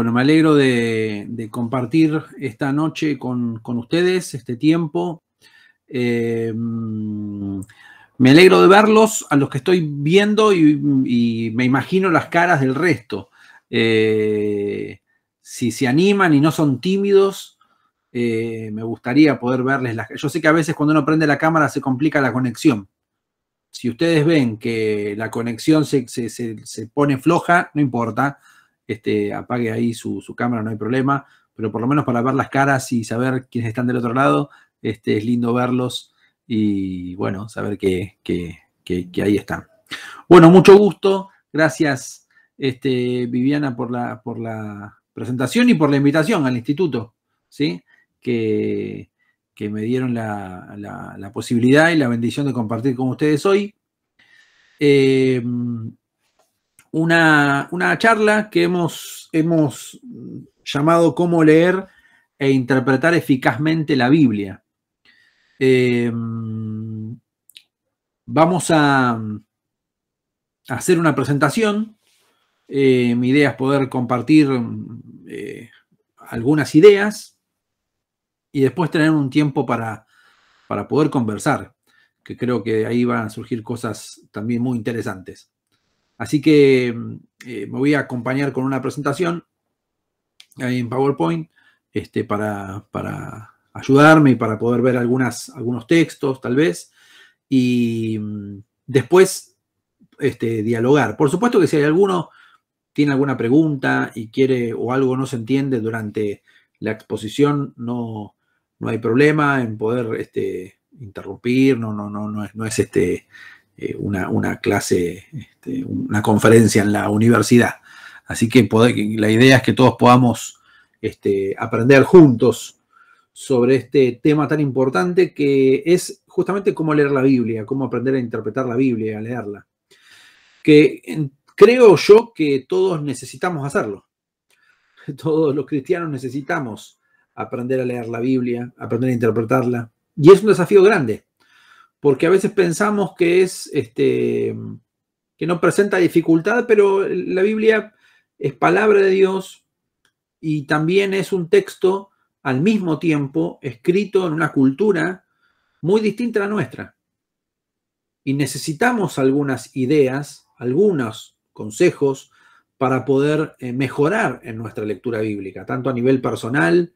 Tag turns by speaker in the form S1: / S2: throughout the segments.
S1: Bueno, me alegro de compartir esta noche con ustedes, este tiempo. Me alegro de verlos, a los que estoy viendo, y me imagino las caras del resto. Si se animan y no son tímidos, me gustaría poder verles las caras. Yo sé que a veces cuando uno prende la cámara se complica la conexión. Si ustedes ven que la conexión se pone floja, no importa, apague ahí su cámara, no hay problema, pero por lo menos para ver las caras y saber quiénes están del otro lado, es lindo verlos y, bueno, saber que ahí están. Bueno, mucho gusto. Gracias, Viviana, por la presentación y por la invitación al instituto, ¿sí? Que me dieron la posibilidad y la bendición de compartir con ustedes hoy. Una charla que hemos llamado Cómo leer e interpretar eficazmente la Biblia. Vamos a hacer una presentación. Mi idea es poder compartir algunas ideas y después tener un tiempo para poder conversar, que creo que ahí van a surgir cosas también muy interesantes. Así que me voy a acompañar con una presentación ahí en PowerPoint para ayudarme y para poder ver algunos textos, tal vez, y después dialogar. Por supuesto que si hay alguno tiene alguna pregunta y quiere o algo no se entiende durante la exposición, no hay problema en poder interrumpir, no es una clase, una conferencia en la universidad. Así que la idea es que todos podamos aprender juntos sobre este tema tan importante que es justamente cómo leer la Biblia, cómo aprender a interpretar la Biblia, a leerla. Que creo yo que todos necesitamos hacerlo. Todos los cristianos necesitamos aprender a leer la Biblia, aprender a interpretarla. Y es un desafío grande, porque a veces pensamos que que no presenta dificultad, pero la Biblia es palabra de Dios y también es un texto al mismo tiempo escrito en una cultura muy distinta a la nuestra. Y necesitamos algunas ideas, algunos consejos para poder mejorar en nuestra lectura bíblica, tanto a nivel personal,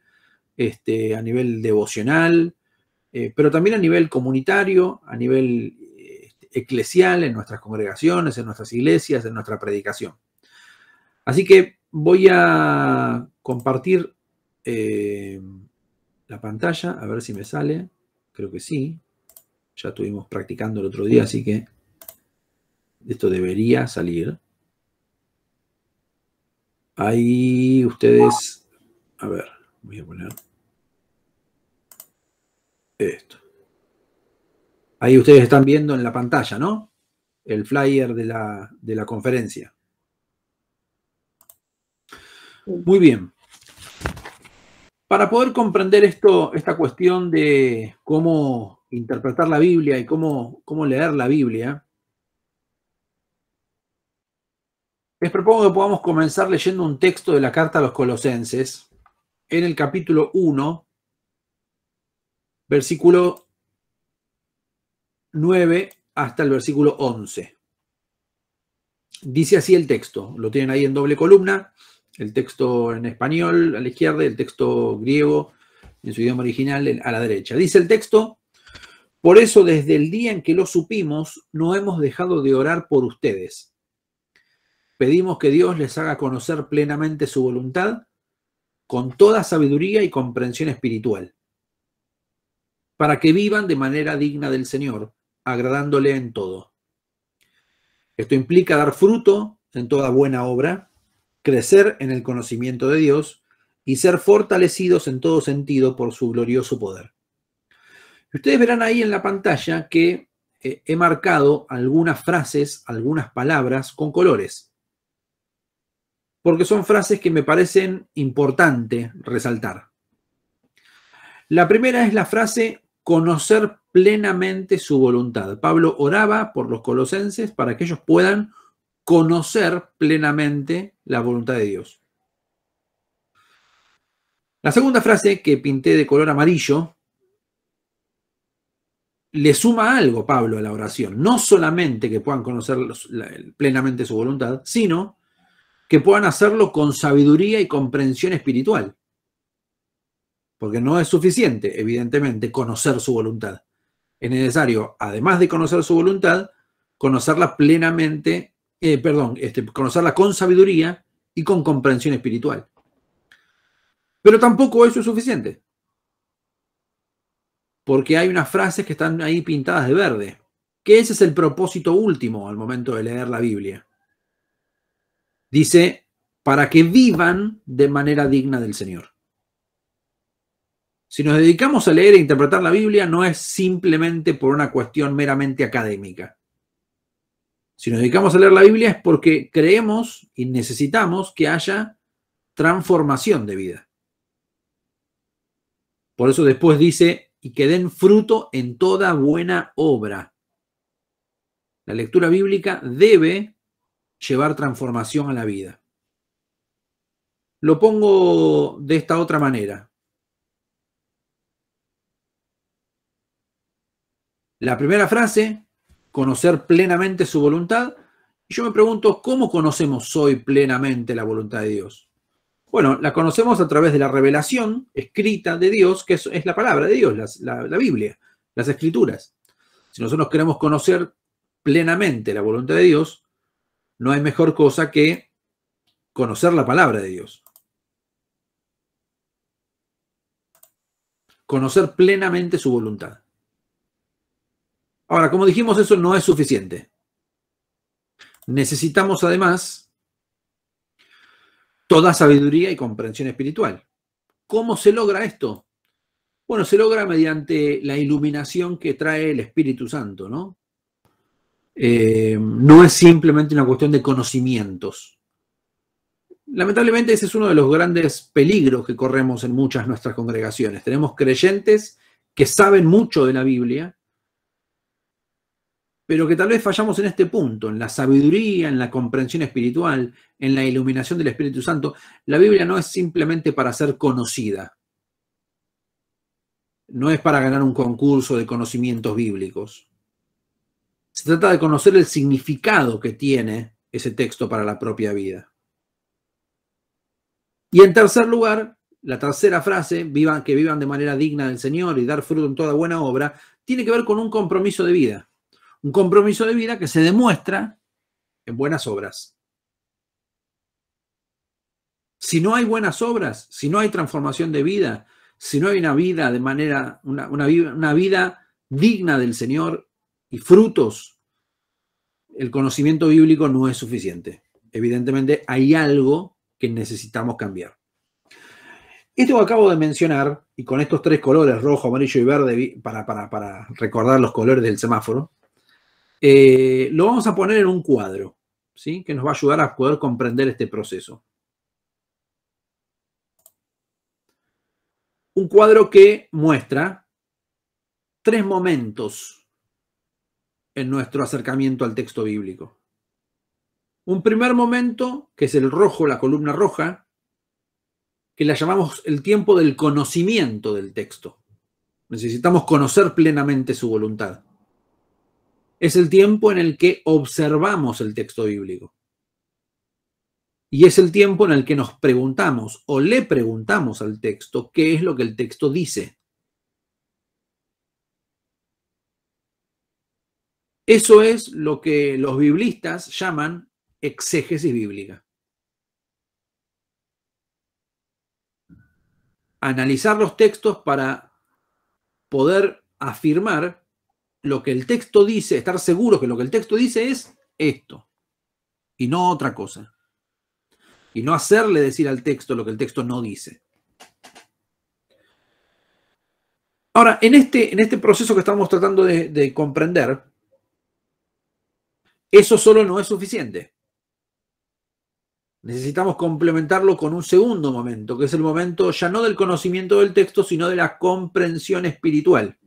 S1: a nivel devocional, pero también a nivel comunitario, a nivel eclesial, en nuestras congregaciones, en nuestras iglesias, en nuestra predicación. Así que voy a compartir la pantalla, a ver si me sale. Creo que sí. Ya estuvimos practicando el otro día, así que esto debería salir. Ahí ustedes, a ver, voy a poner esto. Ahí ustedes están viendo en la pantalla, ¿no? El flyer de la conferencia. Muy bien. Para poder comprender esta cuestión de cómo interpretar la Biblia y cómo leer la Biblia, les propongo que podamos comenzar leyendo un texto de la carta a los Colosenses, en el capítulo 1, versículo 9 hasta el versículo 11. Dice así el texto, lo tienen ahí en doble columna, el texto en español a la izquierda y el texto griego en su idioma original a la derecha. Dice el texto: por eso desde el día en que lo supimos, no hemos dejado de orar por ustedes. Pedimos que Dios les haga conocer plenamente su voluntad con toda sabiduría y comprensión espiritual, para que vivan de manera digna del Señor, agradándole en todo. Esto implica dar fruto en toda buena obra, crecer en el conocimiento de Dios y ser fortalecidos en todo sentido por su glorioso poder. Ustedes verán ahí en la pantalla que he marcado algunas frases, algunas palabras con colores, porque son frases que me parecen importantes resaltar. La primera es la frase conocer plenamente su voluntad. Pablo oraba por los colosenses para que ellos puedan conocer plenamente la voluntad de Dios. La segunda frase que pinté de color amarillo le suma algo, Pablo, a la oración. No solamente que puedan conocer plenamente su voluntad, sino que puedan hacerlo con sabiduría y comprensión espiritual. Porque no es suficiente, evidentemente, conocer su voluntad. Es necesario, además de conocer su voluntad, conocerla plenamente, conocerla con sabiduría y con comprensión espiritual. Pero tampoco eso es suficiente. Porque hay unas frases que están ahí pintadas de verde, que ese es el propósito último al momento de leer la Biblia. Dice, para que vivan de manera digna del Señor. Si nos dedicamos a leer e interpretar la Biblia, no es simplemente por una cuestión meramente académica. Si nos dedicamos a leer la Biblia es porque creemos y necesitamos que haya transformación de vida. Por eso después dice, y que den fruto en toda buena obra. La lectura bíblica debe llevar transformación a la vida. Lo pongo de esta otra manera. La primera frase, conocer plenamente su voluntad. Y yo me pregunto, ¿cómo conocemos hoy plenamente la voluntad de Dios? Bueno, la conocemos a través de la revelación escrita de Dios, que es la palabra de Dios, la Biblia, las Escrituras. Si nosotros queremos conocer plenamente la voluntad de Dios, no hay mejor cosa que conocer la palabra de Dios. Conocer plenamente su voluntad. Ahora, como dijimos, eso no es suficiente. Necesitamos además toda sabiduría y comprensión espiritual. ¿Cómo se logra esto? Bueno, se logra mediante la iluminación que trae el Espíritu Santo, ¿no? No es simplemente una cuestión de conocimientos. Lamentablemente ese es uno de los grandes peligros que corremos en muchas de nuestras congregaciones. Tenemos creyentes que saben mucho de la Biblia, pero que tal vez fallamos en este punto, en la sabiduría, en la comprensión espiritual, en la iluminación del Espíritu Santo. La Biblia no es simplemente para ser conocida. No es para ganar un concurso de conocimientos bíblicos. Se trata de conocer el significado que tiene ese texto para la propia vida. Y en tercer lugar, la tercera frase, que vivan de manera digna del Señor y dar fruto en toda buena obra, tiene que ver con un compromiso de vida. Un compromiso de vida que se demuestra en buenas obras. Si no hay buenas obras, si no hay transformación de vida, si no hay una vida de manera, una vida digna del Señor y frutos, el conocimiento bíblico no es suficiente. Evidentemente hay algo que necesitamos cambiar. Esto que acabo de mencionar, y con estos tres colores, rojo, amarillo y verde, para recordar los colores del semáforo, lo vamos a poner en un cuadro, ¿sí? Que nos va a ayudar a poder comprender este proceso. Un cuadro que muestra tres momentos en nuestro acercamiento al texto bíblico. Un primer momento, que es el rojo, la columna roja, que la llamamos el tiempo del conocimiento del texto. Necesitamos conocer plenamente su voluntad. Es el tiempo en el que observamos el texto bíblico. Y es el tiempo en el que nos preguntamos o le preguntamos al texto qué es lo que el texto dice. Eso es lo que los biblistas llaman exégesis bíblica. Analizar los textos para poder afirmar lo que el texto dice, estar seguros que lo que el texto dice es esto y no otra cosa. Y no hacerle decir al texto lo que el texto no dice. Ahora, en este proceso que estamos tratando de comprender, eso solo no es suficiente. Necesitamos complementarlo con un segundo momento, que es el momento ya no del conocimiento del texto, sino de la comprensión espiritual.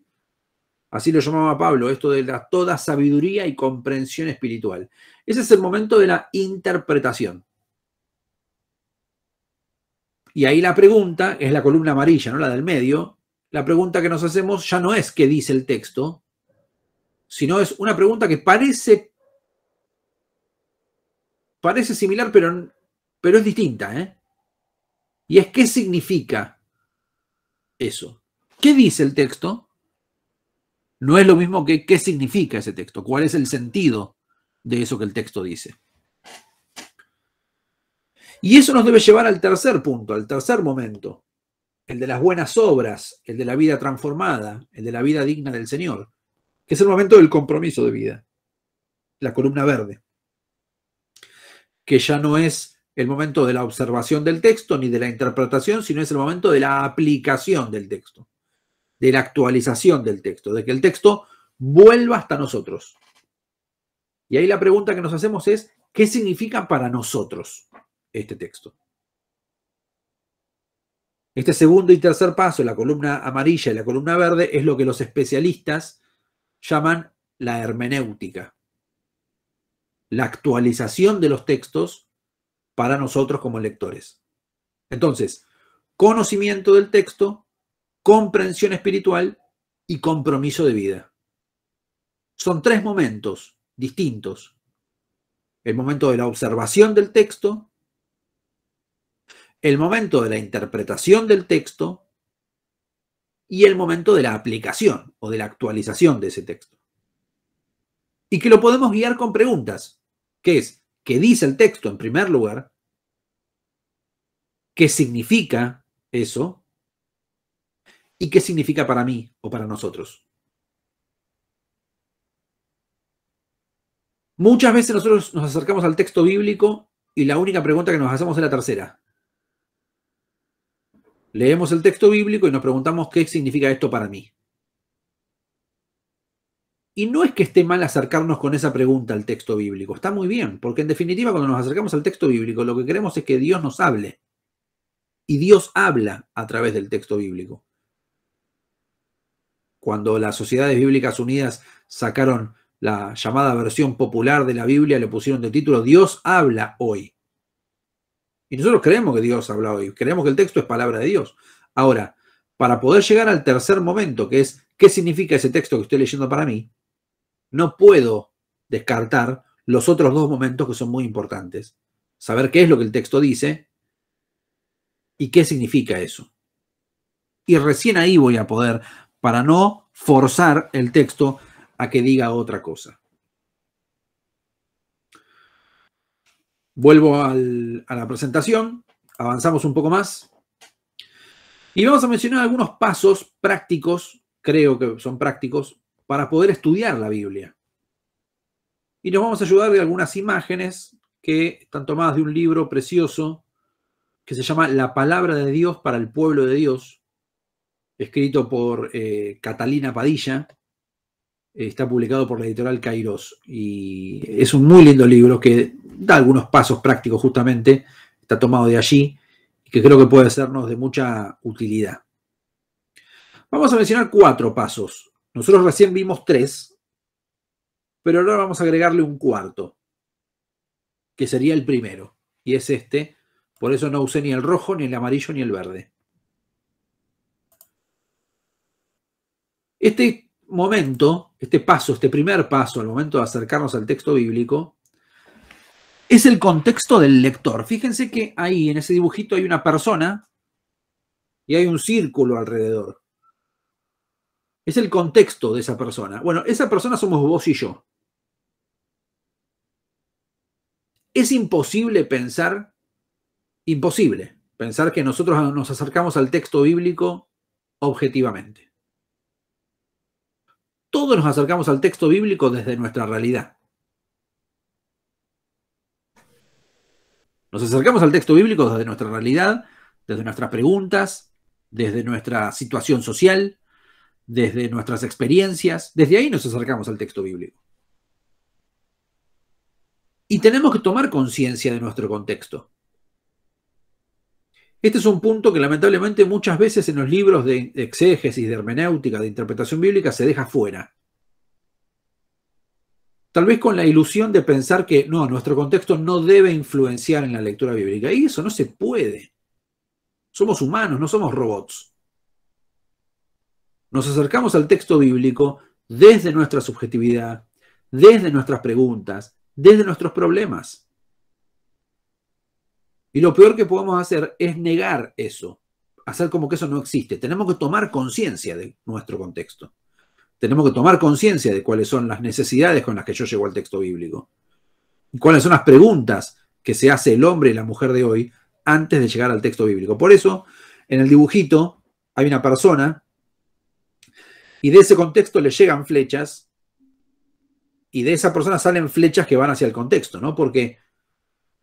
S1: Así lo llamaba Pablo, esto de toda sabiduría y comprensión espiritual. Ese es el momento de la interpretación. Y ahí la pregunta, es la columna amarilla, no la del medio, la pregunta que nos hacemos ya no es qué dice el texto, sino es una pregunta que parece similar, pero es distinta, ¿eh? Y es ¿qué significa eso? ¿Qué dice el texto? No es lo mismo que qué significa ese texto, cuál es el sentido de eso que el texto dice. Y eso nos debe llevar al tercer punto, al tercer momento, el de las buenas obras, el de la vida transformada, el de la vida digna del Señor, que es el momento del compromiso de vida, la columna verde, que ya no es el momento de la observación del texto ni de la interpretación, sino es el momento de la aplicación del texto, de la actualización del texto, de que el texto vuelva hasta nosotros. Y ahí la pregunta que nos hacemos es, ¿qué significa para nosotros este texto? Este segundo y tercer paso, la columna amarilla y la columna verde, es lo que los especialistas llaman la hermenéutica, la actualización de los textos para nosotros como lectores. Entonces, conocimiento del texto, comprensión espiritual y compromiso de vida. Son tres momentos distintos. El momento de la observación del texto, el momento de la interpretación del texto y el momento de la aplicación o de la actualización de ese texto. Y que lo podemos guiar con preguntas, que es, ¿qué dice el texto en primer lugar? ¿Qué significa eso? ¿Y qué significa para mí o para nosotros? Muchas veces nosotros nos acercamos al texto bíblico y la única pregunta que nos hacemos es la tercera. Leemos el texto bíblico y nos preguntamos qué significa esto para mí. Y no es que esté mal acercarnos con esa pregunta al texto bíblico, está muy bien, porque en definitiva cuando nos acercamos al texto bíblico lo que queremos es que Dios nos hable. Y Dios habla a través del texto bíblico. Cuando las Sociedades Bíblicas Unidas sacaron la llamada versión popular de la Biblia, le pusieron de título Dios habla hoy. Y nosotros creemos que Dios habla hoy, creemos que el texto es palabra de Dios. Ahora, para poder llegar al tercer momento, que es ¿qué significa ese texto que estoy leyendo para mí? No puedo descartar los otros dos momentos que son muy importantes. Saber qué es lo que el texto dice y qué significa eso. Y recién ahí voy a poder, para no forzar el texto a que diga otra cosa. Vuelvo a la presentación, avanzamos un poco más y vamos a mencionar algunos pasos prácticos, creo que son prácticos, para poder estudiar la Biblia. Y nos vamos a ayudar de algunas imágenes que están tomadas de un libro precioso que se llama La Palabra de Dios para el Pueblo de Dios, escrito por Catalina Padilla. Está publicado por la editorial Kairos y es un muy lindo libro que da algunos pasos prácticos justamente, está tomado de allí y que creo que puede sernos de mucha utilidad. Vamos a mencionar 4 pasos. Nosotros recién vimos 3, pero ahora vamos a agregarle un cuarto, que sería el primero, y es este. Por eso no usé ni el rojo, ni el amarillo, ni el verde. Este momento, este paso, este primer paso, al momento de acercarnos al texto bíblico, es el contexto del lector. Fíjense que ahí, en ese dibujito, hay una persona y hay un círculo alrededor. Es el contexto de esa persona. Bueno, esa persona somos vos y yo. Es imposible pensar que nosotros nos acercamos al texto bíblico objetivamente. Todos nos acercamos al texto bíblico desde nuestra realidad. Nos acercamos al texto bíblico desde nuestra realidad, desde nuestras preguntas, desde nuestra situación social, desde nuestras experiencias. Desde ahí nos acercamos al texto bíblico. Y tenemos que tomar conciencia de nuestro contexto. Este es un punto que lamentablemente muchas veces en los libros de exégesis, de hermenéutica, de interpretación bíblica se deja fuera. Tal vez con la ilusión de pensar que no, nuestro contexto no debe influenciar en la lectura bíblica. Y eso no se puede. Somos humanos, no somos robots. Nos acercamos al texto bíblico desde nuestra subjetividad, desde nuestras preguntas, desde nuestros problemas. Y lo peor que podemos hacer es negar eso, hacer como que eso no existe. Tenemos que tomar conciencia de nuestro contexto. Tenemos que tomar conciencia de cuáles son las necesidades con las que yo llego al texto bíblico. Y cuáles son las preguntas que se hace el hombre y la mujer de hoy antes de llegar al texto bíblico. Por eso, en el dibujito hay una persona y de ese contexto le llegan flechas y de esa persona salen flechas que van hacia el contexto, ¿no? Porque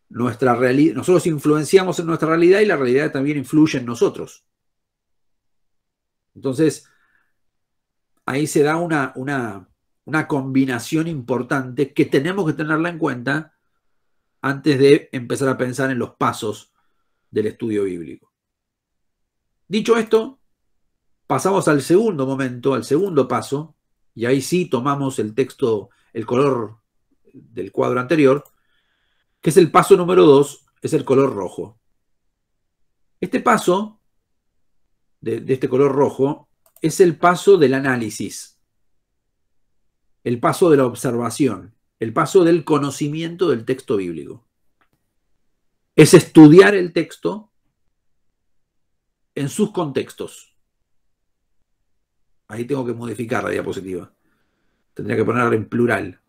S1: nosotros influenciamos en nuestra realidad y la realidad también influye en nosotros. Entonces, ahí se da una combinación importante que tenemos que tenerla en cuenta antes de empezar a pensar en los pasos del estudio bíblico. Dicho esto, pasamos al segundo momento, al segundo paso, y ahí sí tomamos el texto, el color del cuadro anterior, que es el paso número 2, es el color rojo. Este paso, de este color rojo, es el paso del análisis, el paso de la observación, el paso del conocimiento del texto bíblico. Es estudiar el texto en sus contextos. Ahí tengo que modificar la diapositiva. Tendría que ponerla en plural.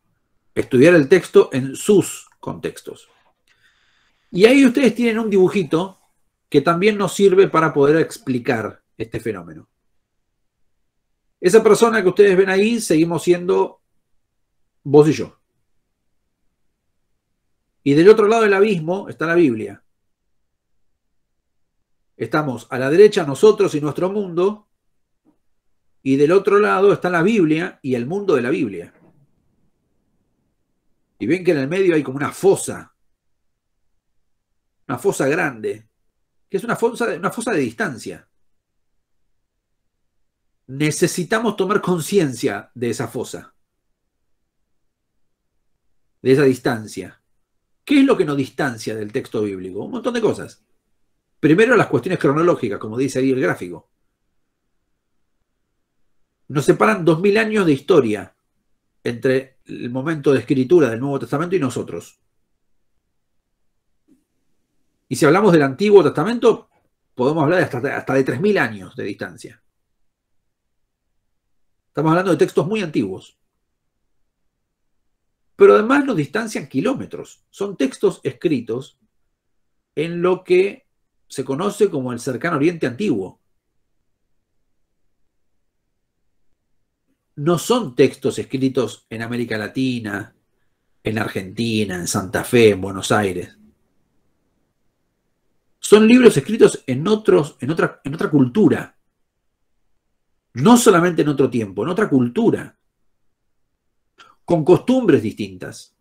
S1: Estudiar el texto en sus contextos. Y ahí ustedes tienen un dibujito que también nos sirve para poder explicar este fenómeno. Esa persona que ustedes ven ahí, seguimos siendo vos y yo. Y del otro lado del abismo está la Biblia. Estamos a la derecha nosotros y nuestro mundo, y del otro lado está la Biblia y el mundo de la Biblia. Y ven que en el medio hay como una fosa grande, que es una fosa de distancia. Necesitamos tomar conciencia de esa fosa, de esa distancia. ¿Qué es lo que nos distancia del texto bíblico? Un montón de cosas. Primero, las cuestiones cronológicas, como dice ahí el gráfico. Nos separan 2000 años de historia entre el momento de escritura del Nuevo Testamento y nosotros. Y si hablamos del Antiguo Testamento, podemos hablar hasta de 3000 años de distancia. Estamos hablando de textos muy antiguos. Pero además nos distancian kilómetros. Son textos escritos en lo que se conoce como el Cercano Oriente Antiguo. No son textos escritos en América Latina, en Argentina, en Santa Fe, en Buenos Aires. Son libros escritos en otra cultura. No solamente en otro tiempo, en otra cultura. Con costumbres distintas.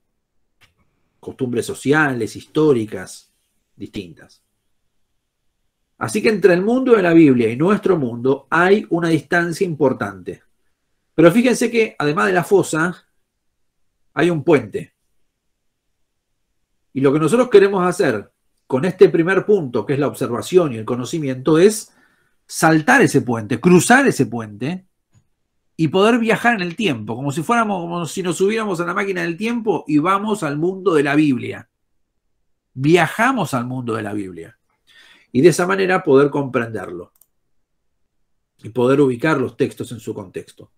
S1: Costumbres sociales, históricas, distintas. Así que entre el mundo de la Biblia y nuestro mundo hay una distancia importante. Pero fíjense que además de la fosa, hay un puente. Y lo que nosotros queremos hacer con este primer punto, que es la observación y el conocimiento, es saltar ese puente, cruzar ese puente y poder viajar en el tiempo, como si nos subiéramos a la máquina del tiempo y vamos al mundo de la Biblia. Viajamos al mundo de la Biblia. Y de esa manera poder comprenderlo y poder ubicar los textos en su contexto.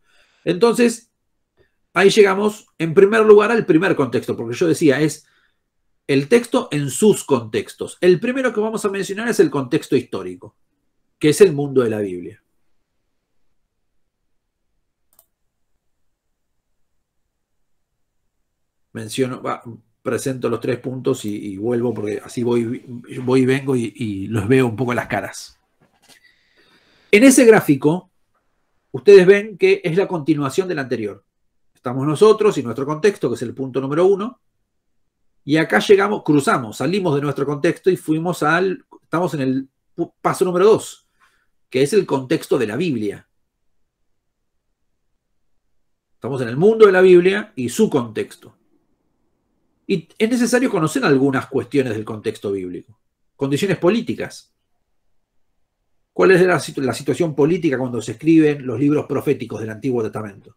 S1: Entonces, ahí llegamos en primer lugar al primer contexto, porque yo decía, es el texto en sus contextos. El primero que vamos a mencionar es el contexto histórico, que es el mundo de la Biblia. Presento los 3 puntos y vuelvo, porque así voy y vengo y los veo un poco las caras. En ese gráfico, ustedes ven que es la continuación del anterior. Estamos nosotros y nuestro contexto, que es el punto número 1, y acá llegamos, cruzamos, salimos de nuestro contexto y estamos en el paso número 2, que es el contexto de la Biblia. Estamos en el mundo de la Biblia y su contexto. Y es necesario conocer algunas cuestiones del contexto bíblico. Condiciones políticas. ¿Cuál es la situación política cuando se escriben los libros proféticos del Antiguo Testamento?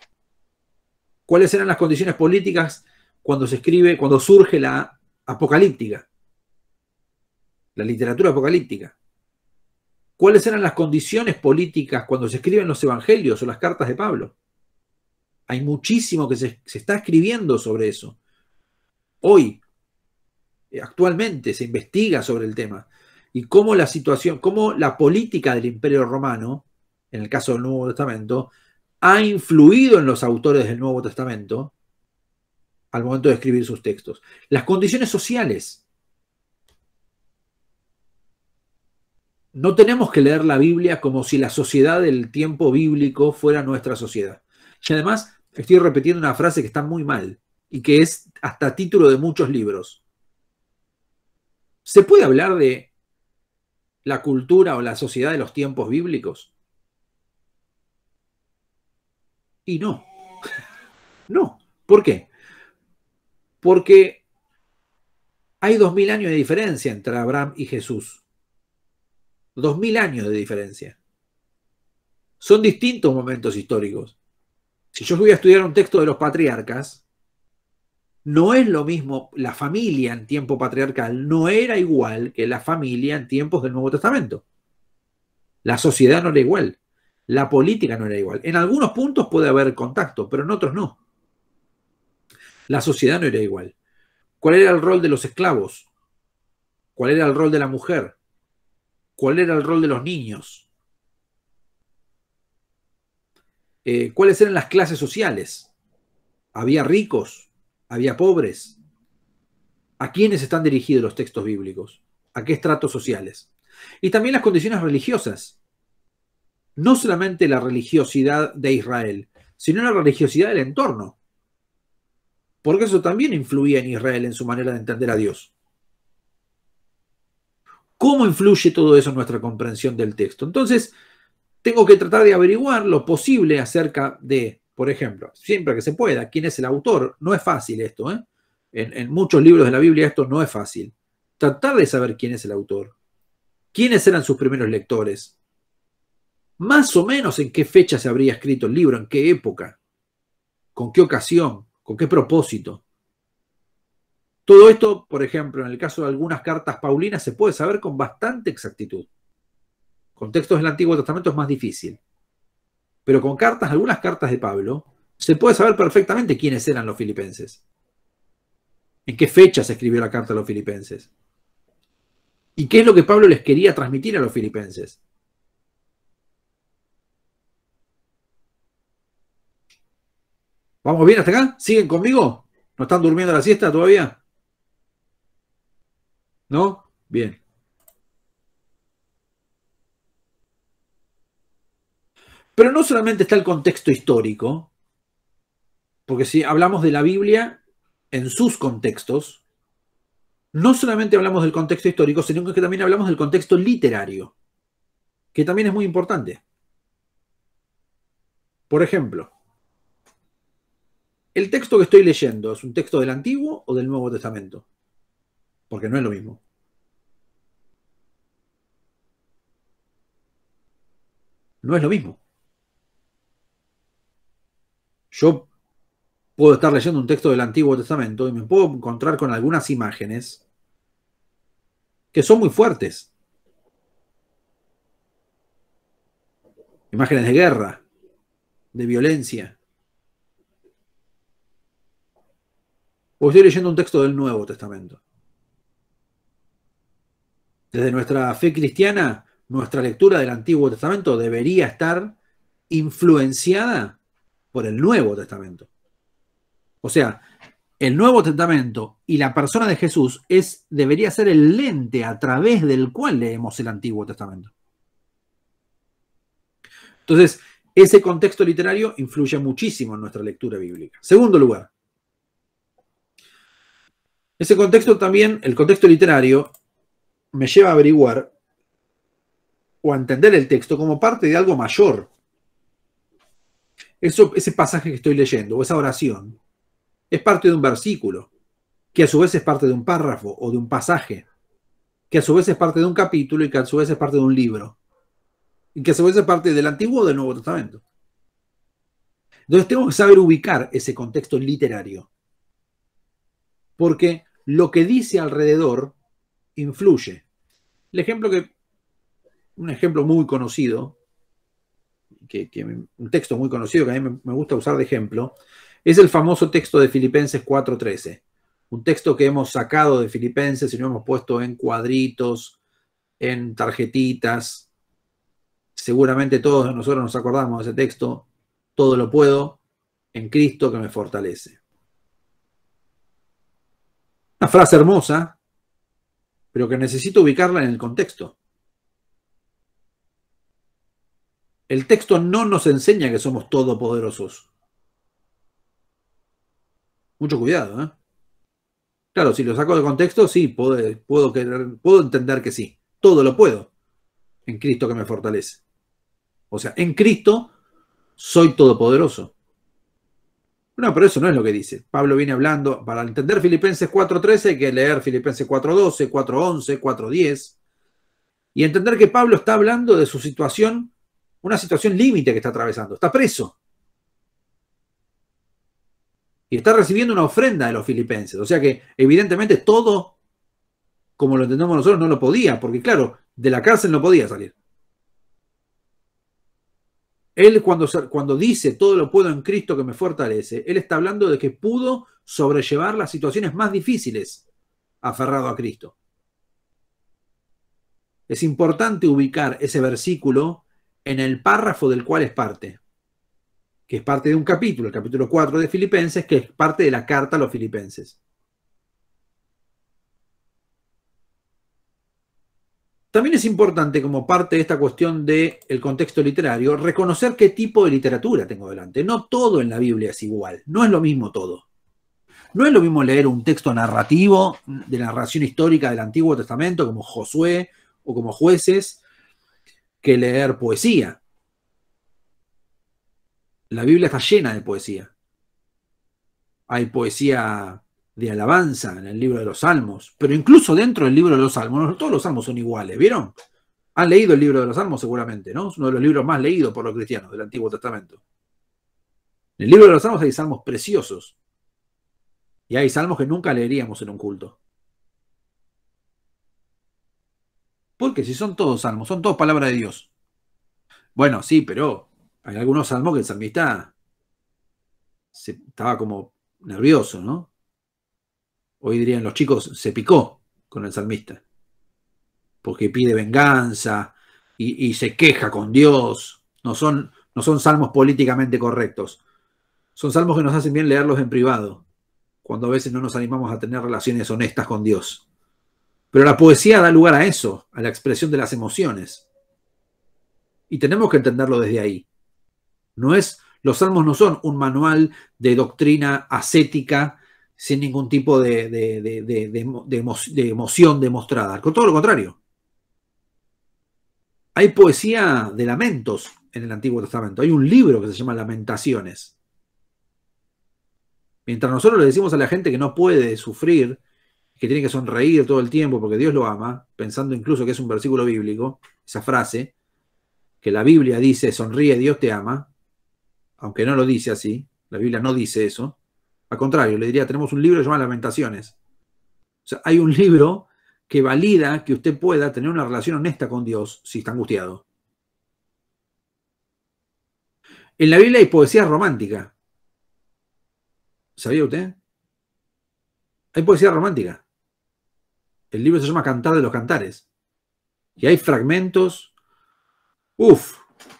S1: ¿Cuáles eran las condiciones políticas cuando surge la apocalíptica, la literatura apocalíptica? ¿Cuáles eran las condiciones políticas cuando se escriben los evangelios o las cartas de Pablo? Hay muchísimo que se está escribiendo sobre eso. Hoy, actualmente, se investiga sobre el tema. Y cómo la política del Imperio Romano, en el caso del Nuevo Testamento, ha influido en los autores del Nuevo Testamento al momento de escribir sus textos. Las condiciones sociales. No tenemos que leer la Biblia como si la sociedad del tiempo bíblico fuera nuestra sociedad. Y además, estoy repitiendo una frase que está muy mal y que es hasta título de muchos libros. ¿Se puede hablar de la cultura o la sociedad de los tiempos bíblicos? Y no. No. ¿Por qué? Porque hay 2000 años de diferencia entre Abraham y Jesús. 2000 años de diferencia. Son distintos momentos históricos. Si yo voy a estudiar un texto de los patriarcas, no es lo mismo. La familia en tiempo patriarcal no era igual que la familia en tiempos del Nuevo Testamento. La sociedad no era igual. La política no era igual. En algunos puntos puede haber contacto, pero en otros no. La sociedad no era igual. ¿Cuál era el rol de los esclavos? ¿Cuál era el rol de la mujer? ¿Cuál era el rol de los niños? ¿Cuáles eran las clases sociales? ¿Había ricos? ¿Había pobres? ¿A quiénes están dirigidos los textos bíblicos? ¿A qué estratos sociales? Y también las condiciones religiosas. No solamente la religiosidad de Israel, sino la religiosidad del entorno. Porque eso también influía en Israel en su manera de entender a Dios. ¿Cómo influye todo eso en nuestra comprensión del texto? Entonces, tengo que tratar de averiguar lo posible acerca de, por ejemplo, siempre que se pueda, quién es el autor. No es fácil esto, ¿eh? En muchos libros de la Biblia esto no es fácil. Tratar de saber quién es el autor. ¿Quiénes eran sus primeros lectores? Más o menos en qué fecha se habría escrito el libro, en qué época, con qué ocasión, con qué propósito. Todo esto, por ejemplo, en el caso de algunas cartas paulinas, se puede saber con bastante exactitud. Con textos del Antiguo Testamento es más difícil. Pero con algunas cartas de Pablo, se puede saber perfectamente quiénes eran los filipenses. En qué fecha se escribió la carta a los filipenses. ¿Y qué es lo que Pablo les quería transmitir a los filipenses? ¿Vamos bien hasta acá? ¿Siguen conmigo? ¿No están durmiendo la siesta todavía? ¿No? Bien. Pero no solamente está el contexto histórico, porque si hablamos de la Biblia en sus contextos, no solamente hablamos del contexto histórico, sino que también hablamos del contexto literario, que también es muy importante. Por ejemplo, ¿el texto que estoy leyendo es un texto del Antiguo o del Nuevo Testamento? Porque no es lo mismo. No es lo mismo. Yo puedo estar leyendo un texto del Antiguo Testamento y me puedo encontrar con algunas imágenes que son muy fuertes. Imágenes de guerra, de violencia. O estoy leyendo un texto del Nuevo Testamento. Desde nuestra fe cristiana, nuestra lectura del Antiguo Testamento debería estar influenciada por el Nuevo Testamento. O sea, el Nuevo Testamento y la persona de Jesús debería ser el lente a través del cual leemos el Antiguo Testamento. Entonces, ese contexto literario influye muchísimo en nuestra lectura bíblica. Segundo lugar, ese contexto también, el contexto literario, me lleva a averiguar o a entender el texto como parte de algo mayor. Ese pasaje que estoy leyendo, o esa oración, es parte de un versículo, que a su vez es parte de un párrafo o de un pasaje, que a su vez es parte de un capítulo y que a su vez es parte de un libro. y que a su vez es parte del Antiguo o del Nuevo Testamento. Entonces tengo que saber ubicar ese contexto literario, porque lo que dice alrededor influye. Un ejemplo muy conocido, un texto muy conocido que a mí me gusta usar de ejemplo, es el famoso texto de Filipenses 4:13. Un texto que hemos sacado de Filipenses y lo hemos puesto en cuadritos, en tarjetitas. Seguramente todos nosotros nos acordamos de ese texto. Todo lo puedo en Cristo que me fortalece. Una frase hermosa, pero que necesito ubicarla en el contexto. El texto no nos enseña que somos todopoderosos. Mucho cuidado, ¿eh? Claro, si lo saco de contexto, sí, puedo entender que sí. Todo lo puedo en Cristo que me fortalece. O sea, en Cristo soy todopoderoso. No, pero eso no es lo que dice. Pablo viene hablando, para entender Filipenses 4:13 hay que leer Filipenses 4:12, 4:11, 4:10 y entender que Pablo está hablando de su situación, una situación límite que está atravesando. Está preso. Y está recibiendo una ofrenda de los filipenses. O sea que evidentemente todo, como lo entendemos nosotros, no lo podía, porque claro, de la cárcel no podía salir. Él cuando dice todo lo puedo en Cristo que me fortalece, él está hablando de que pudo sobrellevar las situaciones más difíciles aferrado a Cristo. Es importante ubicar ese versículo en el párrafo del cual es parte, que es parte de un capítulo, el capítulo 4 de Filipenses, que es parte de la carta a los filipenses. También es importante, como parte de esta cuestión del contexto literario, reconocer qué tipo de literatura tengo delante. No todo en la Biblia es igual, no es lo mismo todo. No es lo mismo leer un texto narrativo de narración histórica del Antiguo Testamento, como Josué o como Jueces, que leer poesía. La Biblia está llena de poesía. Hay poesía de alabanza en el libro de los Salmos, pero incluso dentro del libro de los Salmos, no todos los Salmos son iguales, ¿vieron? Han leído el libro de los Salmos seguramente, ¿no? Es uno de los libros más leídos por los cristianos del Antiguo Testamento. En el libro de los Salmos hay salmos preciosos y hay salmos que nunca leeríamos en un culto. Porque si son todos salmos, son todos palabras de Dios. Bueno, sí, pero hay algunos salmos que el salmista estaba como nervioso, ¿no? Hoy dirían los chicos, se picó con el salmista. Porque pide venganza y se queja con Dios. No son salmos políticamente correctos. Son salmos que nos hacen bien leerlos en privado, cuando a veces no nos animamos a tener relaciones honestas con Dios. Pero la poesía da lugar a eso, a la expresión de las emociones. Y tenemos que entenderlo desde ahí. Los salmos no son un manual de doctrina ascética sin ningún tipo de emoción demostrada. Con todo lo contrario. Hay poesía de lamentos en el Antiguo Testamento. Hay un libro que se llama Lamentaciones. Mientras nosotros le decimos a la gente que no puede sufrir, que tiene que sonreír todo el tiempo porque Dios lo ama, pensando incluso que es un versículo bíblico, esa frase, que la Biblia dice, sonríe, Dios te ama, aunque no lo dice así, la Biblia no dice eso. Al contrario, le diría, tenemos un libro que se llama Lamentaciones. O sea, hay un libro que valida que usted pueda tener una relación honesta con Dios si está angustiado. En la Biblia hay poesía romántica. ¿Sabía usted? Hay poesía romántica. El libro se llama Cantar de los Cantares. Y hay fragmentos.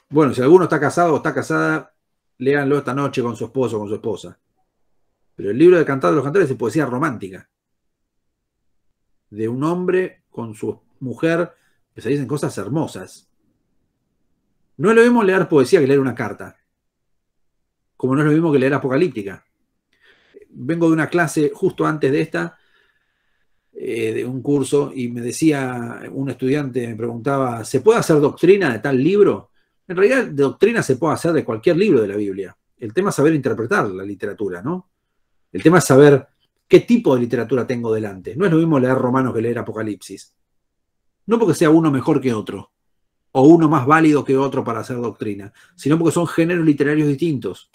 S1: Bueno, si alguno está casado o está casada, léanlo esta noche con su esposo o con su esposa. Pero el libro de Cantar de los Cantares es poesía romántica. De un hombre con su mujer, que se dicen cosas hermosas. No es lo mismo leer poesía que leer una carta. Como no es lo mismo que leer apocalíptica. Vengo de una clase justo antes de esta, de un curso, y me decía un estudiante, me preguntaba, ¿se puede hacer doctrina de tal libro? En realidad, de doctrina se puede hacer de cualquier libro de la Biblia. El tema es saber interpretar la literatura, ¿no? El tema es saber qué tipo de literatura tengo delante. No es lo mismo leer Romanos que leer Apocalipsis. No porque sea uno mejor que otro, o uno más válido que otro para hacer doctrina, sino porque son géneros literarios distintos.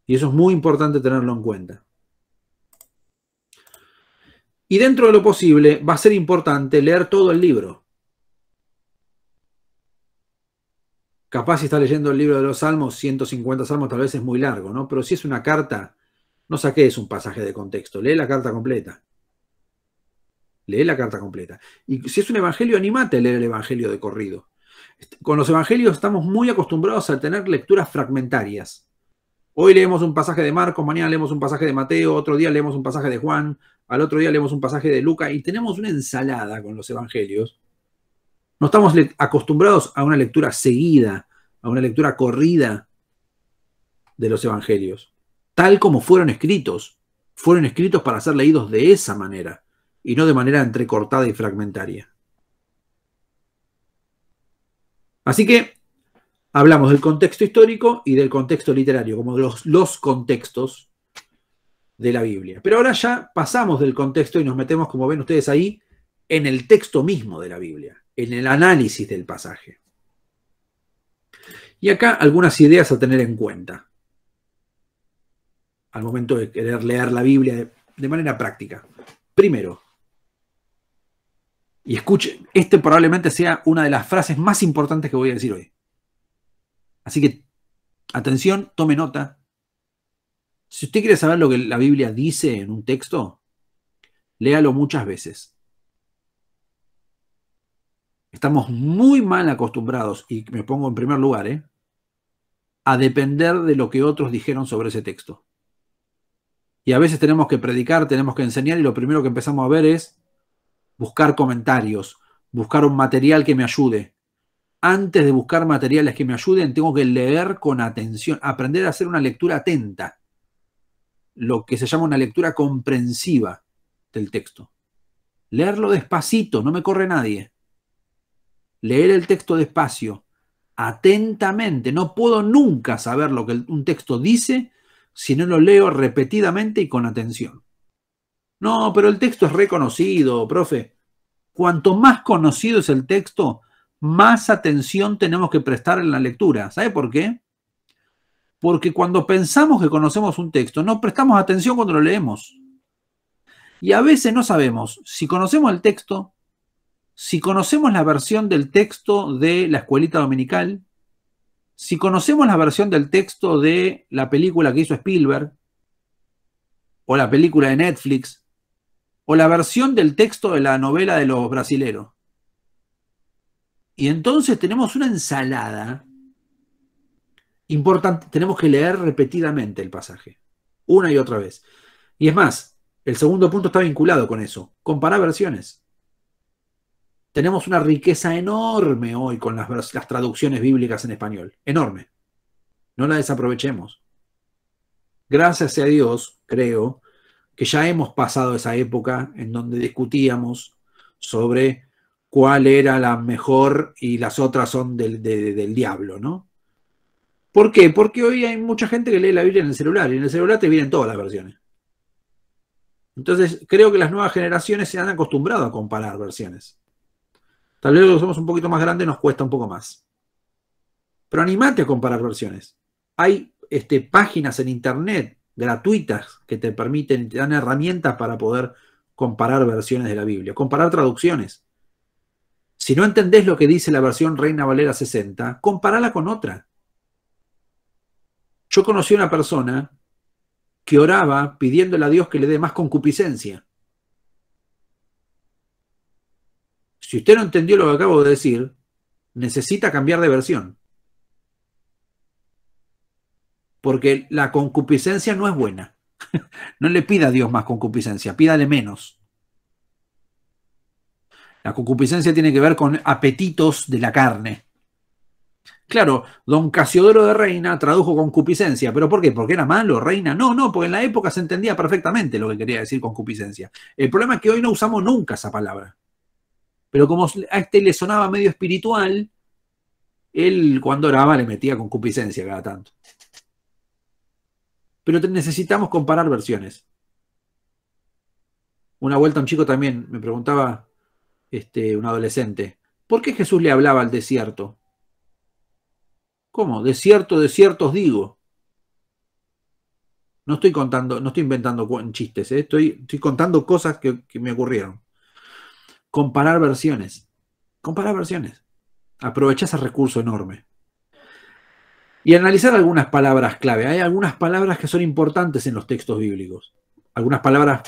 S1: Y eso es muy importante tenerlo en cuenta. Y dentro de lo posible va a ser importante leer todo el libro. Capaz si está leyendo el libro de los Salmos, 150 salmos tal vez es muy largo, ¿no? Pero si es una carta, no saques un pasaje de contexto, lee la carta completa. Lee la carta completa. Y si es un evangelio, anímate a leer el evangelio de corrido. Con los evangelios estamos muy acostumbrados a tener lecturas fragmentarias. Hoy leemos un pasaje de Marcos, mañana leemos un pasaje de Mateo, otro día leemos un pasaje de Juan, al otro día leemos un pasaje de Lucas y tenemos una ensalada con los evangelios. No estamos acostumbrados a una lectura seguida, a una lectura corrida de los evangelios, tal como fueron escritos. Fueron escritos para ser leídos de esa manera y no de manera entrecortada y fragmentaria. Así que hablamos del contexto histórico y del contexto literario, como los contextos de la Biblia. Pero ahora ya pasamos del contexto y nos metemos, como ven ustedes ahí, en el texto mismo de la Biblia, en el análisis del pasaje. Y acá algunas ideas a tener en cuenta al momento de querer leer la Biblia de manera práctica. Primero, y escuche, este probablemente sea una de las frases más importantes que voy a decir hoy. Así que, atención, tome nota. Si usted quiere saber lo que la Biblia dice en un texto, léalo muchas veces. Estamos muy mal acostumbrados, y me pongo en primer lugar, a depender de lo que otros dijeron sobre ese texto. Y a veces tenemos que predicar, tenemos que enseñar, y lo primero que empezamos a ver es buscar comentarios, buscar un material que me ayude. Antes de buscar materiales que me ayuden, tengo que leer con atención, aprender a hacer una lectura atenta, lo que se llama una lectura comprensiva del texto. Leerlo despacito, no me corre nadie. Leer el texto despacio, atentamente. No puedo nunca saber lo que un texto dice si no lo leo repetidamente y con atención. No, pero el texto es reconocido, profe. Cuanto más conocido es el texto, más atención tenemos que prestar en la lectura. ¿Sabe por qué? Porque cuando pensamos que conocemos un texto, no prestamos atención cuando lo leemos. Y a veces no sabemos si conocemos el texto, si conocemos la versión del texto de la escuelita dominical, si conocemos la versión del texto de la película que hizo Spielberg, o la película de Netflix, o la versión del texto de la novela de los brasileros. Y entonces tenemos una ensalada importante. Tenemos que leer repetidamente el pasaje, una y otra vez. Y es más, el segundo punto está vinculado con eso. Comparar versiones. Tenemos una riqueza enorme hoy con las traducciones bíblicas en español. Enorme. No la desaprovechemos. Gracias a Dios, creo, que ya hemos pasado esa época en donde discutíamos sobre cuál era la mejor y las otras son del diablo, ¿no? ¿Por qué? Porque hoy hay mucha gente que lee la Biblia en el celular y en el celular te vienen todas las versiones. Entonces, creo que las nuevas generaciones se han acostumbrado a comparar versiones. Tal vez los que somos un poquito más grandes nos cuesta un poco más. Pero animate a comparar versiones. Hay páginas en internet gratuitas que te permiten, te dan herramientas para poder comparar versiones de la Biblia, comparar traducciones. Si no entendés lo que dice la versión Reina Valera 60, comparala con otra. Yo conocí a una persona que oraba pidiéndole a Dios que le dé más concupiscencia. Si usted no entendió lo que acabo de decir, necesita cambiar de versión. Porque la concupiscencia no es buena. No le pida a Dios más concupiscencia, pídale menos. La concupiscencia tiene que ver con apetitos de la carne. Claro, don Casiodoro de Reina tradujo concupiscencia, ¿pero por qué? ¿Porque era malo, reina? No, porque en la época se entendía perfectamente lo que quería decir concupiscencia. El problema es que hoy no usamos nunca esa palabra. Pero como a este le sonaba medio espiritual, él cuando oraba le metía concupiscencia cada tanto. Pero necesitamos comparar versiones. Una vuelta un chico también me preguntaba, un adolescente, ¿Por qué Jesús le hablaba al desierto? ¿Cómo? Desierto, desierto os digo. No estoy contando, no estoy inventando chistes, ¿eh? Estoy contando cosas que me ocurrieron. Comparar versiones. Comparar versiones. Aprovecha ese recurso enorme. Y analizar algunas palabras clave. Hay algunas palabras que son importantes en los textos bíblicos. Algunas palabras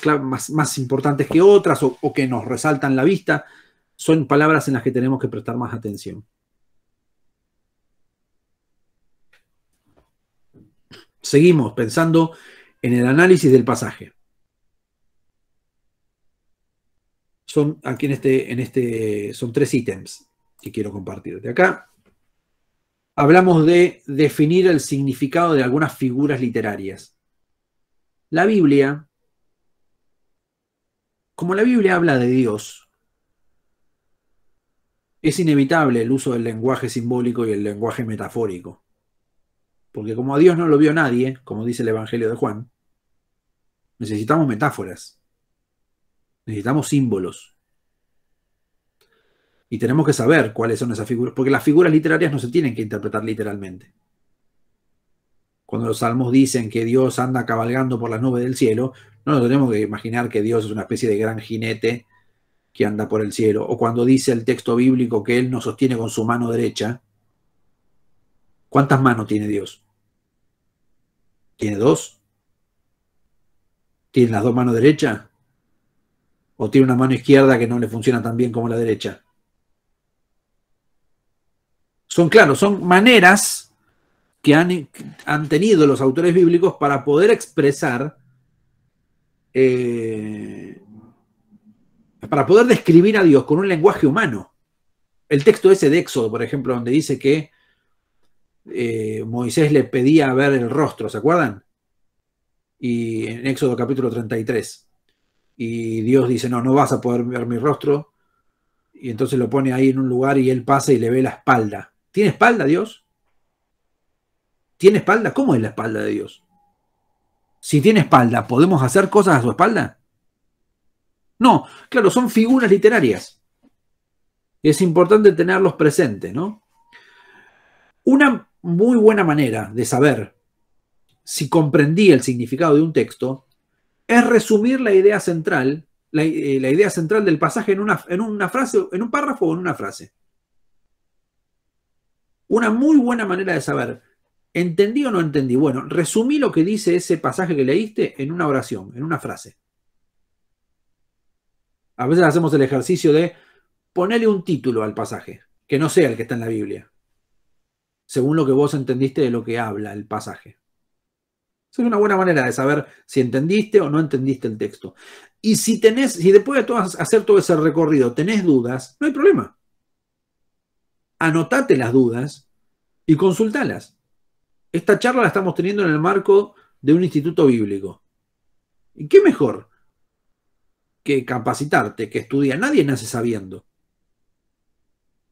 S1: más importantes que otras o que nos resaltan la vista. Son palabras en las que tenemos que prestar más atención. Seguimos pensando en el análisis del pasaje. Son aquí son 3 ítems que quiero compartir. De acá hablamos de definir el significado de algunas figuras literarias. La Biblia, como la Biblia habla de Dios, es inevitable el uso del lenguaje simbólico y el lenguaje metafórico. Porque como a Dios no lo vio nadie, como dice el Evangelio de Juan, necesitamos metáforas, necesitamos símbolos. Y tenemos que saber cuáles son esas figuras, porque las figuras literarias no se tienen que interpretar literalmente. Cuando los salmos dicen que Dios anda cabalgando por las nubes del cielo, no nos tenemos que imaginar que Dios es una especie de gran jinete que anda por el cielo. O cuando dice el texto bíblico que Él nos sostiene con su mano derecha, ¿cuántas manos tiene Dios? ¿Tiene 2? ¿Tiene las 2 manos derechas? ¿O tiene una mano izquierda que no le funciona tan bien como la derecha? Son maneras que han tenido los autores bíblicos para poder expresar, para poder describir a Dios con un lenguaje humano. El texto ese de Éxodo, por ejemplo, donde dice que Moisés le pedía ver el rostro, ¿se acuerdan? Y en Éxodo capítulo 33. Y Dios dice, no vas a poder ver mi rostro. Y entonces lo pone ahí en un lugar y él pasa y le ve la espalda. ¿Tiene espalda Dios? ¿Tiene espalda? ¿Cómo es la espalda de Dios? Si tiene espalda, ¿podemos hacer cosas a su espalda? No, claro, son figuras literarias. Es importante tenerlos presentes, ¿no? Una muy buena manera de saber si comprendí el significado de un texto es resumir la idea central, la idea central del pasaje en una frase, en un párrafo o en una frase. Una muy buena manera de saber, ¿entendí o no entendí? Bueno, resumí lo que dice ese pasaje que leíste en una oración, en una frase. A veces hacemos el ejercicio de ponerle un título al pasaje, que no sea el que está en la Biblia, según lo que vos entendiste de lo que habla el pasaje. Esa es una buena manera de saber si entendiste o no entendiste el texto. Y si después de hacer todo ese recorrido tenés dudas, no hay problema. Anotate las dudas y consultalas. Esta charla la estamos teniendo en el marco de un instituto bíblico. ¿Y qué mejor que capacitarte, que estudiar? Nadie nace sabiendo.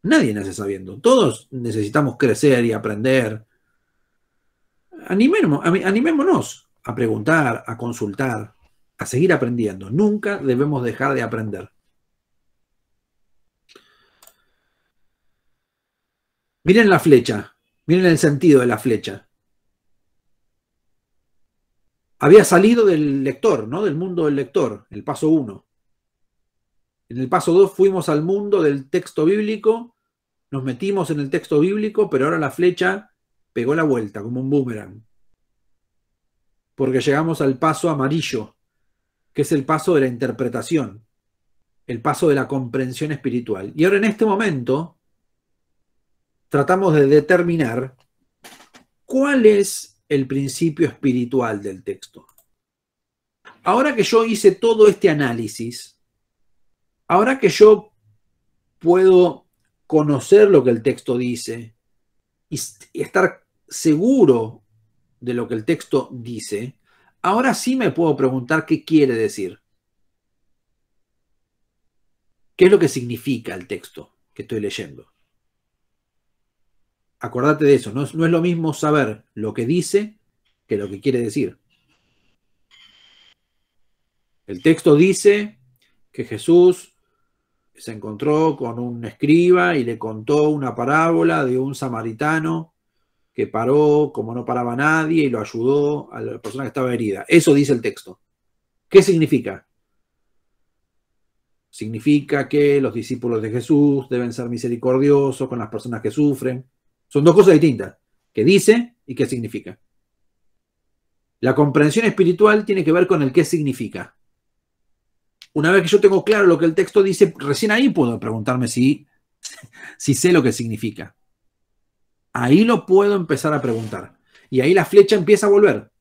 S1: Nadie nace sabiendo. Todos necesitamos crecer y aprender. Animémonos a preguntar, a consultar, a seguir aprendiendo. Nunca debemos dejar de aprender. Miren la flecha, miren el sentido de la flecha. Había salido del lector, ¿no? Del mundo del lector, el paso 1. En el paso 2 fuimos al mundo del texto bíblico, nos metimos en el texto bíblico, pero ahora la flecha pegó la vuelta como un boomerang. Porque llegamos al paso amarillo, que es el paso de la interpretación, el paso de la comprensión espiritual. Y ahora en este momento tratamos de determinar cuál es el principio espiritual del texto. Ahora que yo hice todo este análisis, ahora que yo puedo conocer lo que el texto dice y estar seguro de lo que el texto dice, ahora sí me puedo preguntar qué quiere decir. ¿Qué es lo que significa el texto que estoy leyendo? Acordate de eso, no es lo mismo saber lo que dice que lo que quiere decir. El texto dice que Jesús se encontró con un escriba y le contó una parábola de un samaritano que paró como no paraba nadie y lo ayudó a la persona que estaba herida. Eso dice el texto. ¿Qué significa? Significa que los discípulos de Jesús deben ser misericordiosos con las personas que sufren. Son dos cosas distintas. ¿Qué dice y qué significa? La comprensión espiritual tiene que ver con el qué significa. Una vez que yo tengo claro lo que el texto dice, recién ahí puedo preguntarme si sé lo que significa. Ahí lo puedo empezar a preguntar. Y ahí la flecha empieza a volver.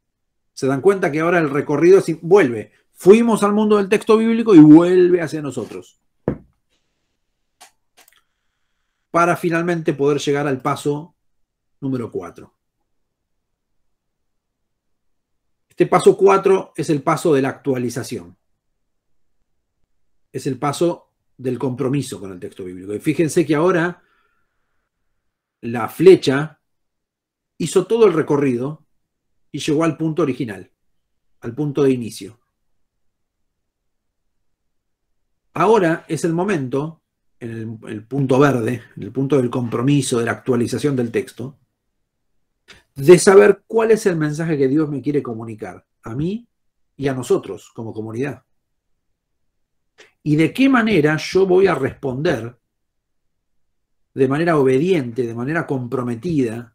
S1: Se dan cuenta que ahora el recorrido vuelve. Fuimos al mundo del texto bíblico y vuelve hacia nosotros. Para finalmente poder llegar al paso número 4. Este paso 4 es el paso de la actualización. Es el paso del compromiso con el texto bíblico. Y fíjense que ahora la flecha hizo todo el recorrido y llegó al punto original, al punto de inicio. Ahora es el momento, en el punto verde, en el punto del compromiso, de la actualización del texto, de saber cuál es el mensaje que Dios me quiere comunicar a mí y a nosotros como comunidad. Y de qué manera yo voy a responder de manera obediente, de manera comprometida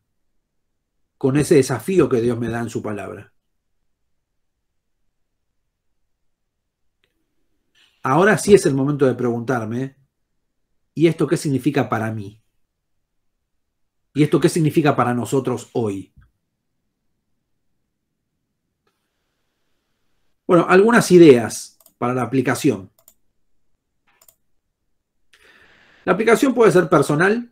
S1: con ese desafío que Dios me da en su palabra. Ahora sí es el momento de preguntarme, ¿y esto qué significa para mí? ¿Y esto qué significa para nosotros hoy? Bueno, algunas ideas para la aplicación. La aplicación puede ser personal,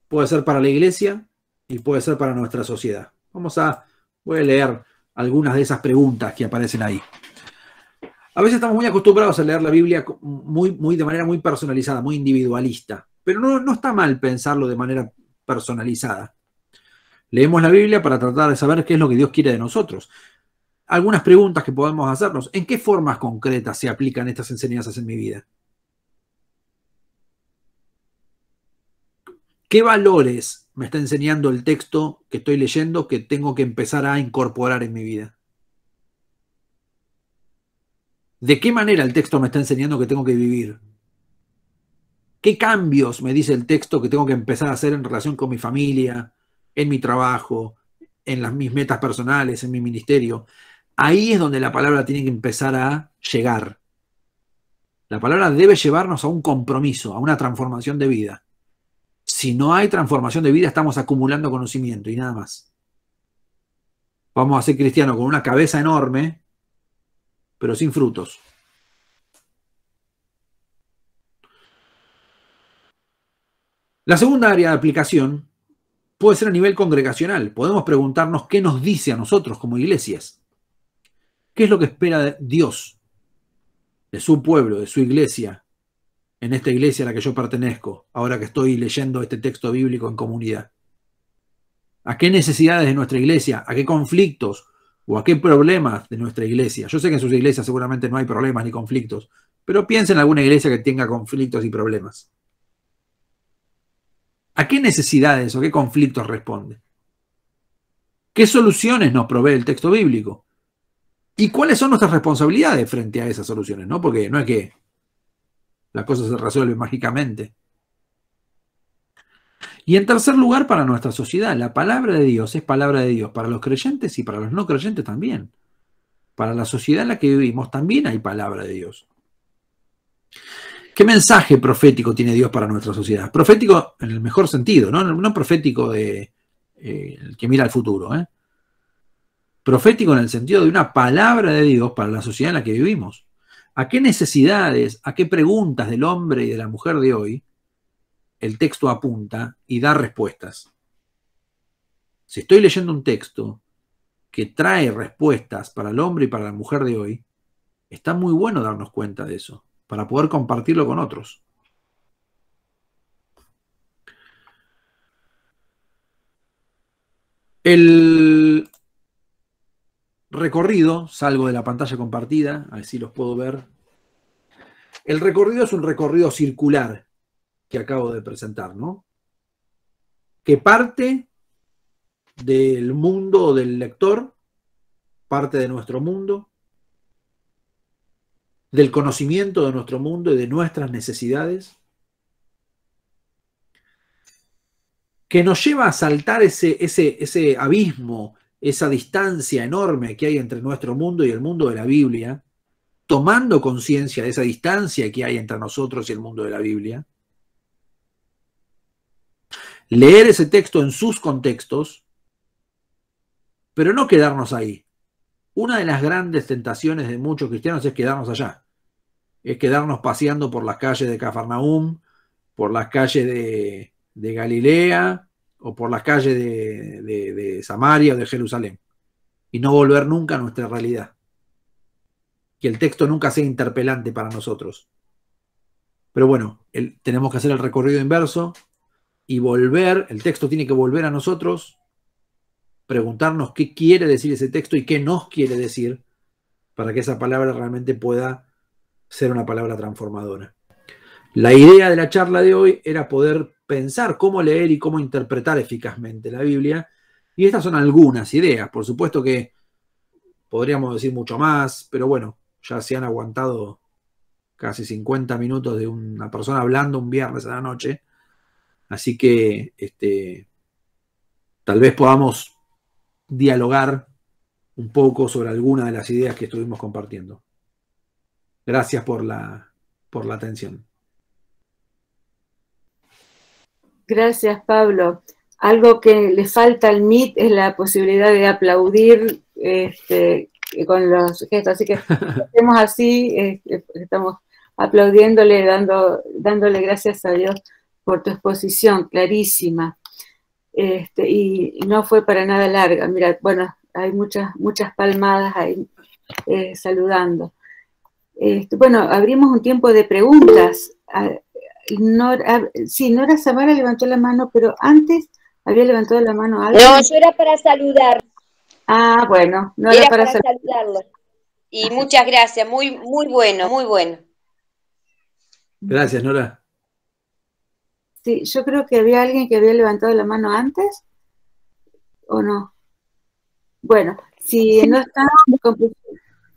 S1: puede ser para la iglesia y puede ser para nuestra sociedad. Voy a leer algunas de esas preguntas que aparecen ahí. A veces estamos muy acostumbrados a leer la Biblia de manera muy personalizada, muy individualista, pero no está mal pensarlo de manera personalizada. Leemos la Biblia para tratar de saber qué es lo que Dios quiere de nosotros. Algunas preguntas que podemos hacernos. ¿En qué formas concretas se aplican estas enseñanzas en mi vida? ¿Qué valores me está enseñando el texto que estoy leyendo que tengo que empezar a incorporar en mi vida? ¿De qué manera el texto me está enseñando que tengo que vivir? ¿Qué cambios me dice el texto que tengo que empezar a hacer en relación con mi familia, en mi trabajo, en mis metas personales, en mi ministerio? Ahí es donde la palabra tiene que empezar a llegar. La palabra debe llevarnos a un compromiso, a una transformación de vida. Si no hay transformación de vida, estamos acumulando conocimiento y nada más. Vamos a ser cristianos con una cabeza enorme, pero sin frutos. La segunda área de aplicación puede ser a nivel congregacional. Podemos preguntarnos qué nos dice a nosotros como iglesias. ¿Qué es lo que espera Dios de su pueblo, de su iglesia, en esta iglesia a la que yo pertenezco, ahora que estoy leyendo este texto bíblico en comunidad? ¿A qué necesidades de nuestra iglesia? ¿A qué conflictos o a qué problemas de nuestra iglesia? Yo sé que en sus iglesias seguramente no hay problemas ni conflictos, pero piensen en alguna iglesia que tenga conflictos y problemas. ¿A qué necesidades o qué conflictos responde? ¿Qué soluciones nos provee el texto bíblico? ¿Y cuáles son nuestras responsabilidades frente a esas soluciones? ¿No? Porque no es que la cosa se resuelve mágicamente. Y en tercer lugar, para nuestra sociedad, la palabra de Dios es palabra de Dios para los creyentes y para los no creyentes también. Para la sociedad en la que vivimos también hay palabra de Dios. ¿Qué mensaje profético tiene Dios para nuestra sociedad? Profético en el mejor sentido, no profético de el que mira al futuro. Profético en el sentido de una palabra de Dios para la sociedad en la que vivimos. ¿A qué necesidades, a qué preguntas del hombre y de la mujer de hoy el texto apunta y da respuestas? Si estoy leyendo un texto que trae respuestas para el hombre y para la mujer de hoy, está muy bueno darnos cuenta de eso, para poder compartirlo con otros. El recorrido, salgo de la pantalla compartida, así los puedo ver. El recorrido es un recorrido circular que acabo de presentar, ¿no? Que parte del mundo del lector, parte de nuestro mundo, del conocimiento de nuestro mundo y de nuestras necesidades, que nos lleva a saltar ese abismo, esa distancia enorme que hay entre nuestro mundo y el mundo de la Biblia, tomando conciencia de esa distancia que hay entre nosotros y el mundo de la Biblia, leer ese texto en sus contextos, pero no quedarnos ahí. Una de las grandes tentaciones de muchos cristianos es quedarnos allá, es quedarnos paseando por las calles de Cafarnaúm, por las calles de Galilea o por las calles de Samaria o de Jerusalén, y no volver nunca a nuestra realidad. Que el texto nunca sea interpelante para nosotros. Pero bueno, tenemos que hacer el recorrido inverso y volver, el texto tiene que volver a nosotros, preguntarnos qué quiere decir ese texto y qué nos quiere decir para que esa palabra realmente pueda ser una palabra transformadora. La idea de la charla de hoy era poder pensar cómo leer y cómo interpretar eficazmente la Biblia, y estas son algunas ideas. Por supuesto que podríamos decir mucho más, pero bueno, ya se han aguantado casi 50 minutos de una persona hablando un viernes a la noche, así que tal vez podamos dialogar un poco sobre alguna de las ideas que estuvimos compartiendo. Gracias por la atención.
S2: Gracias, Pablo. Algo que le falta al MIT es la posibilidad de aplaudir con los gestos. Así que estemos así, estamos aplaudiéndole, dándole gracias a Dios por tu exposición clarísima. Y no fue para nada larga. Mira, bueno, hay muchas palmadas ahí saludando. Bueno, abrimos un tiempo de preguntas. Nora Samara levantó la mano, pero antes había levantado la mano alguien.
S3: No, yo era para saludar.
S2: Ah, bueno, no
S3: era para saludarlo. Y muchas gracias, muy bueno, muy bueno.
S1: Gracias, Nora.
S2: Sí, yo creo que había alguien que había levantado la mano antes, ¿o no? Bueno, si sí. No está...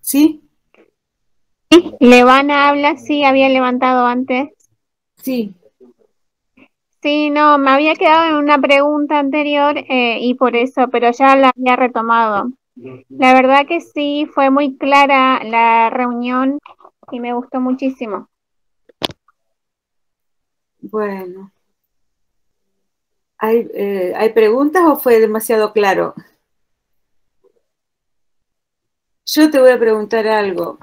S2: ¿Sí?
S4: Sí, Levana habla, sí, había levantado antes.
S2: Sí.
S4: Sí, no, me había quedado en una pregunta anterior y por eso, pero ya la había retomado. La verdad que sí, fue muy clara la reunión y me gustó muchísimo.
S2: Bueno. ¿Hay preguntas o fue demasiado claro? Yo te voy a preguntar algo.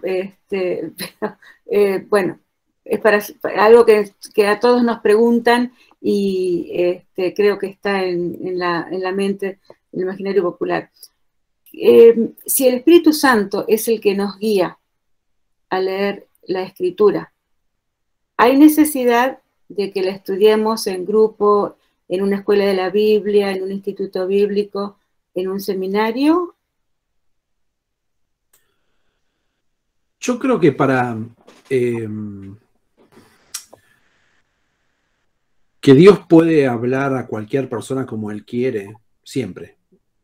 S2: Bueno, es para algo que a todos nos preguntan y creo que está en la mente, en el imaginario popular. Si el Espíritu Santo es el que nos guía a leer la Escritura, ¿hay necesidad de que la estudiemos en grupo, en una escuela de la Biblia, en un instituto bíblico, en un seminario?
S1: Yo creo que para que Dios puede hablar a cualquier persona como Él quiere, siempre,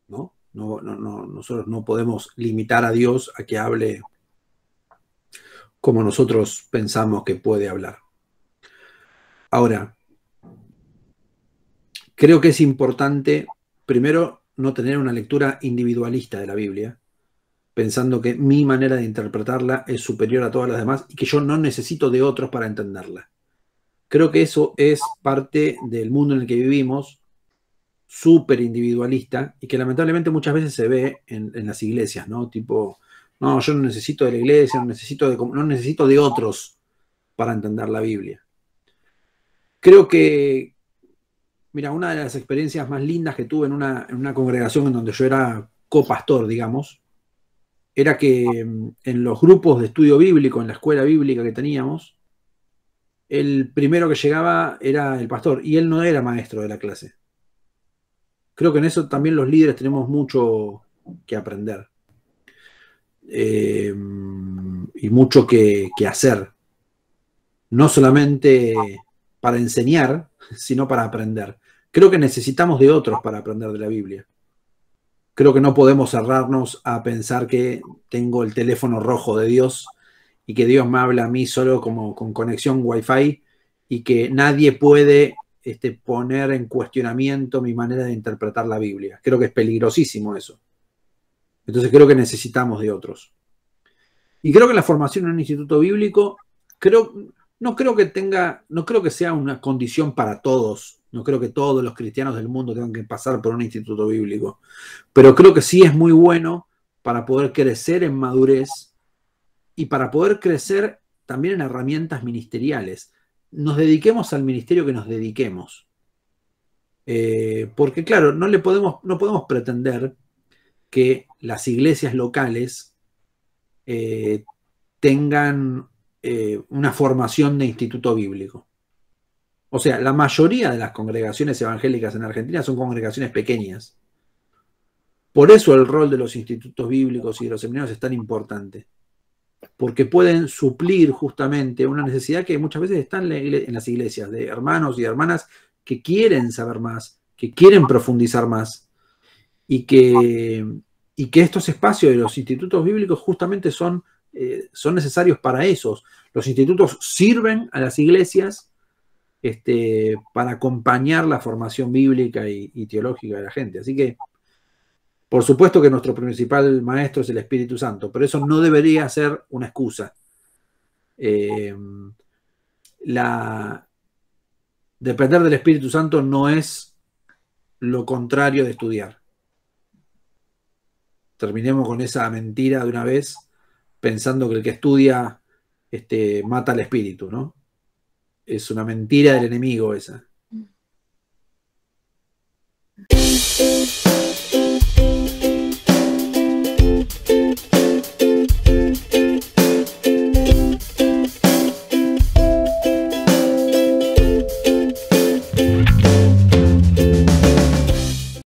S1: ¿no? Nosotros no podemos limitar a Dios a que hable como nosotros pensamos que puede hablar. Ahora, creo que es importante, primero, no tener una lectura individualista de la Biblia, pensando que mi manera de interpretarla es superior a todas las demás y que yo no necesito de otros para entenderla. Creo que eso es parte del mundo en el que vivimos, súper individualista, y que lamentablemente muchas veces se ve en las iglesias, ¿no? Tipo, no, yo no necesito de la iglesia, no necesito de otros para entender la Biblia. Creo que, mira, una de las experiencias más lindas que tuve en una congregación en donde yo era copastor, digamos, era que en los grupos de estudio bíblico, en la escuela bíblica que teníamos, el primero que llegaba era el pastor, y él no era maestro de la clase. Creo que en eso también los líderes tenemos mucho que aprender. Y mucho que hacer. no solamente para enseñar, sino para aprender. Creo que necesitamos de otros para aprender de la Biblia. Creo que no podemos cerrarnos a pensar que tengo el teléfono rojo de Dios y que Dios me habla a mí solo como con conexión Wi-Fi y que nadie puede poner en cuestionamiento mi manera de interpretar la Biblia. Creo que es peligrosísimo eso. Entonces creo que necesitamos de otros. Y creo que la formación en un instituto bíblico, no creo que sea una condición para todos. No creo que todos los cristianos del mundo tengan que pasar por un instituto bíblico. Pero creo que sí es muy bueno para poder crecer en madurez y para poder crecer también en herramientas ministeriales. Nos dediquemos al ministerio que nos dediquemos. Porque claro, no podemos pretender que las iglesias locales tengan una formación de instituto bíblico. O sea, la mayoría de las congregaciones evangélicas en Argentina son congregaciones pequeñas. Por eso el rol de los institutos bíblicos y de los seminarios es tan importante. Porque pueden suplir justamente una necesidad que muchas veces está en las iglesias, de hermanos y hermanas que quieren saber más, que quieren profundizar más, y que estos espacios de los institutos bíblicos justamente son necesarios para esos. Los institutos sirven a las iglesias para acompañar la formación bíblica y teológica de la gente. Así que, por supuesto que nuestro principal maestro es el Espíritu Santo, pero eso no debería ser una excusa. Depender del Espíritu Santo no es lo contrario de estudiar. Terminemos con esa mentira de una vez, pensando que el que estudia mata al espíritu, ¿no? Es una mentira del enemigo esa.